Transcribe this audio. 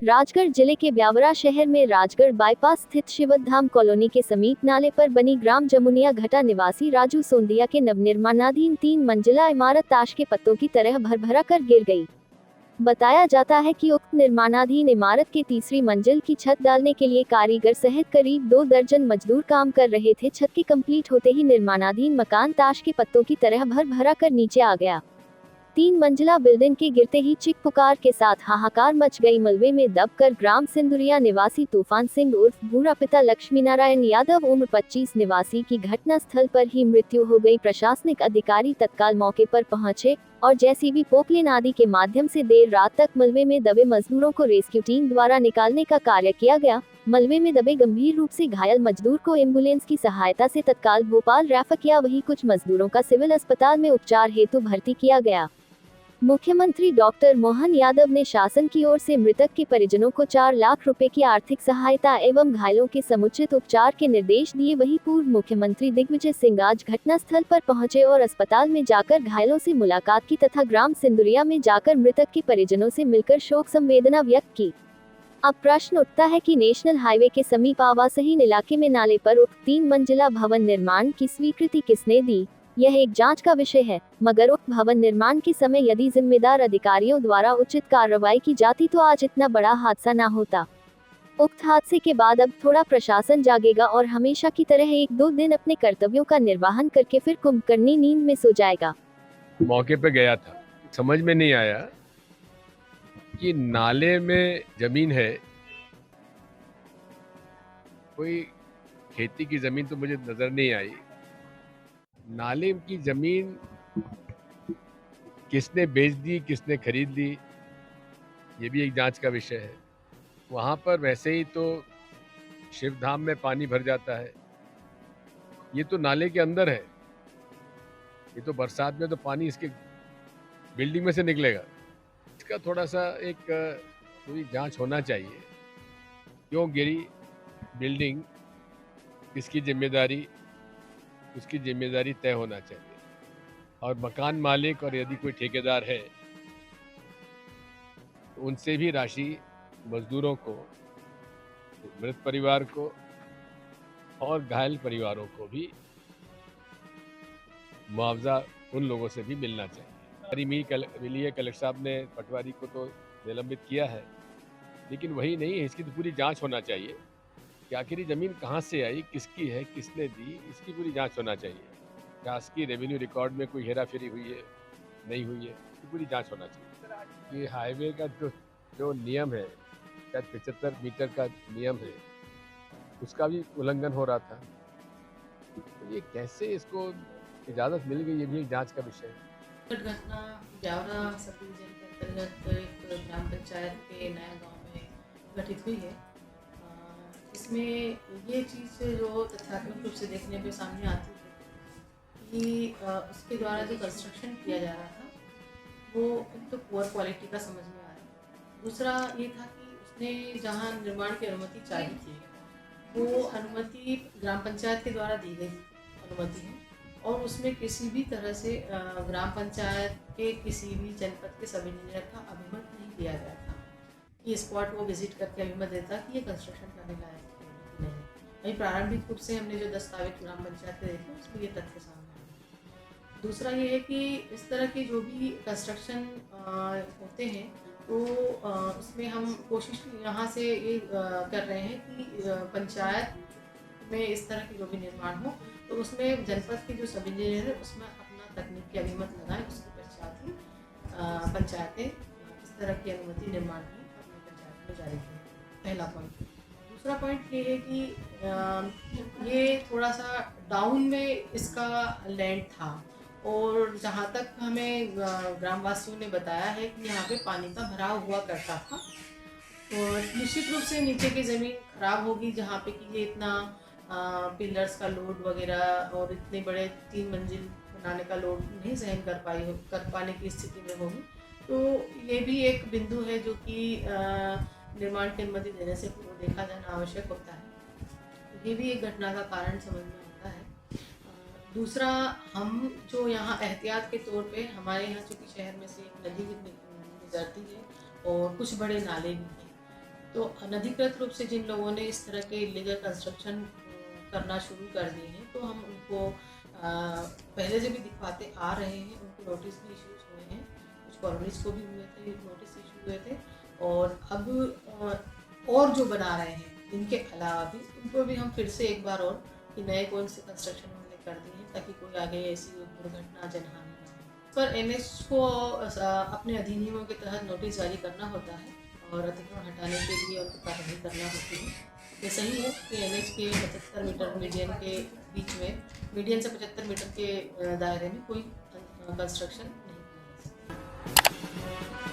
राजगढ़ जिले के ब्यावरा शहर में राजगढ़ बाईपास स्थित शिवधाम कॉलोनी के समीप नाले पर बनी ग्राम जमुनिया घटा निवासी राजू सोंदिया के नवनिर्माणाधीन 3 मंजिला इमारत ताश के पत्तों की तरह भरभरा कर गिर गई। बताया जाता है कि उक्त निर्माणाधीन इमारत के तीसरी मंजिल की छत डालने के लिए कारीगर सहित करीब 2 दर्जन मजदूर काम कर रहे थे। छत के कंप्लीट होते ही निर्माणाधीन मकान ताश के पत्तों की तरह भरभरा कर नीचे आ गया। 3 मंजिला बिल्डिंग के गिरते ही चीख पुकार के साथ हाहाकार मच गई। मलबे में दबकर ग्राम सिंदुरिया निवासी तूफान सिंह उर्फ भूरा पिता लक्ष्मी नारायण यादव उम्र 25 निवासी की घटनास्थल पर ही मृत्यु हो गई। प्रशासनिक अधिकारी तत्काल मौके पर पहुंचे और जेसीबी पोकलेन आदि के माध्यम से देर रात तक मलबे में दबे मजदूरों को रेस्क्यू टीम द्वारा निकालने का कार्य किया गया। मलबे में दबे गंभीर रूप से घायल मजदूर को एम्बुलेंस की सहायता से तत्काल भोपाल रेफर किया। वहीं कुछ मजदूरों का सिविल अस्पताल में उपचार हेतु भर्ती किया गया। मुख्यमंत्री डॉक्टर मोहन यादव ने शासन की ओर से मृतक के परिजनों को 4 लाख रुपए की आर्थिक सहायता एवं घायलों के समुचित उपचार के निर्देश दिए। वहीं पूर्व मुख्यमंत्री दिग्विजय सिंह आज घटनास्थल पर पहुंचे और अस्पताल में जाकर घायलों से मुलाकात की तथा ग्राम सिंदुरिया में जाकर मृतक के परिजनों से मिलकर शोक संवेदना व्यक्त की। अब प्रश्न उठता है कि नेशनल हाईवे के समीप आवासहीन इलाके में नाले पर उक्त 3 मंजिला भवन निर्माण की स्वीकृति किसने दी, यह एक जांच का विषय है। मगर उक्त भवन निर्माण के समय यदि जिम्मेदार अधिकारियों द्वारा उचित कार्रवाई की जाती तो आज इतना बड़ा हादसा न होता। उक्त हादसे के बाद अब थोड़ा प्रशासन जागेगा और हमेशा की तरह 1-2 दिन अपने कर्तव्यों का निर्वहन करके फिर कुंभकर्णी नींद में सो जाएगा। मौके पे गया था, समझ में नहीं आया कि नाले में जमीन है, कोई खेती की जमीन तो मुझे नजर नहीं आई। नाले की जमीन किसने बेच दी, किसने खरीद ली, ये भी एक जांच का विषय है। वहां पर वैसे ही तो शिवधाम में पानी भर जाता है, ये तो नाले के अंदर है, ये तो बरसात में तो पानी इसके बिल्डिंग में से निकलेगा। इसका थोड़ा सा एक पूरी जांच होना चाहिए, क्यों गिरी बिल्डिंग, किसकी जिम्मेदारी, उसकी जिम्मेदारी तय होना चाहिए। और मकान मालिक और यदि कोई ठेकेदार है तो उनसे भी राशि मजदूरों को, मृत परिवार को और घायल परिवारों को भी मुआवजा उन लोगों से भी मिलना चाहिए। मिली है, कलेक्टर साहब ने पटवारी को तो निलंबित किया है, लेकिन वही नहीं है, इसकी तो पूरी जांच होना चाहिए कि आखिर ये जमीन कहाँ से आई, किसकी है, किसने दी, इसकी पूरी जांच होना चाहिए। शासकीय रेवेन्यू रिकॉर्ड में कोई हेरा फेरी हुई है, नहीं हुई है, इसकी पूरी जांच होना चाहिए। ये हाईवे का जो नियम है, शायद 75 मीटर का नियम है, उसका भी उल्लंघन हो रहा था। तो ये कैसे इसको इजाज़त मिल गई, ये भी एक जांच का विषय है। घटना ब्यावरा सब डिवीजन के अंतर्गत एक ग्राम पंचायत के नया गांव में घटित हुई है। इसमें ये चीज़ जो तथ्यात्मक रूप से देखने पे सामने आती है कि उसके द्वारा जो कंस्ट्रक्शन किया जा रहा था वो एक तो पुअर क्वालिटी का समझ में आ रहा है। दूसरा ये था कि उसने जहाँ निर्माण की अनुमति चाहिए थी वो अनुमति ग्राम पंचायत के द्वारा दी गई अनुमति है और उसमें किसी भी तरह से ग्राम पंचायत के किसी भी जनपद के सब इंजीनियर का अभिमत नहीं दिया गया था कि स्पॉट वो विजिट करके अभिमत देता कि ये कंस्ट्रक्शन करने लायक है नहीं। वही प्रारंभिक रूप से हमने जो दस्तावेज ग्राम पंचायत के देखे उसमें ये तथ्य सामने आए। दूसरा ये है कि इस तरह के जो भी कंस्ट्रक्शन होते हैं तो उसमें हम कोशिश यहाँ से ये कर रहे हैं कि पंचायत में इस तरह के जो भी निर्माण हो तो उसमें जनपद के जो सब इंजीनियर है उसमें अपना तकनीकी अभिमत लगाएं, उसके पश्चात ही पंचायतें इस तरह की अनुमति निर्माण की अपनी पंचायत में जारी करें। पहला पॉइंट। दूसरा पॉइंट ये है कि ये थोड़ा सा डाउन में इसका लैंड था और जहाँ तक हमें ग्रामवासियों ने बताया है कि यहाँ पे पानी का भराव हुआ करता था और निश्चित रूप से नीचे की ज़मीन खराब होगी जहाँ पे कि ये इतना पिलर्स का लोड वगैरह और इतने बड़े 3 मंजिल बनाने का लोड नहीं सहन कर पाने की स्थिति में होगी। तो ये भी एक बिंदु है जो कि निर्माण की अनुमति देने से पूर्व देखा जाना आवश्यक होता है। ये भी एक घटना का कारण समझ में आता है। दूसरा, हम जो यहाँ एहतियात के तौर पे हमारे यहाँ चूँकि शहर में से एक नदी गुजरती है और कुछ बड़े नाले भी हैं तो अनधिकृत रूप से जिन लोगों ने इस तरह के इलीगल कंस्ट्रक्शन करना शुरू कर दिए हैं, तो हम उनको पहले से भी दिखवाते आ रहे हैं। उनको नोटिस भी इश्यूज हुए हैं, कुछ कॉलोनीज को भी हुए थे नोटिस इशू हुए थे, और अब और जो बना रहे हैं इनके अलावा भी उनको भी हम फिर से एक बार और कि नए कौन से कंस्ट्रक्शन उन्होंने कर दिए हैं, ताकि कोई आगे ऐसी दुर्घटना जनहानि न हो। पर एनएच को अपने अधिनियमों के तहत नोटिस जारी करना होता है और अतिक्रमण हटाने के लिए उनको कार्रवाई करना होती है। ये सही है कि एनएच के 75 मीटर मीडियन के बीच में, मीडियन से 75 मीटर के दायरे में कोई कंस्ट्रक्शन नहीं किया जा सकता।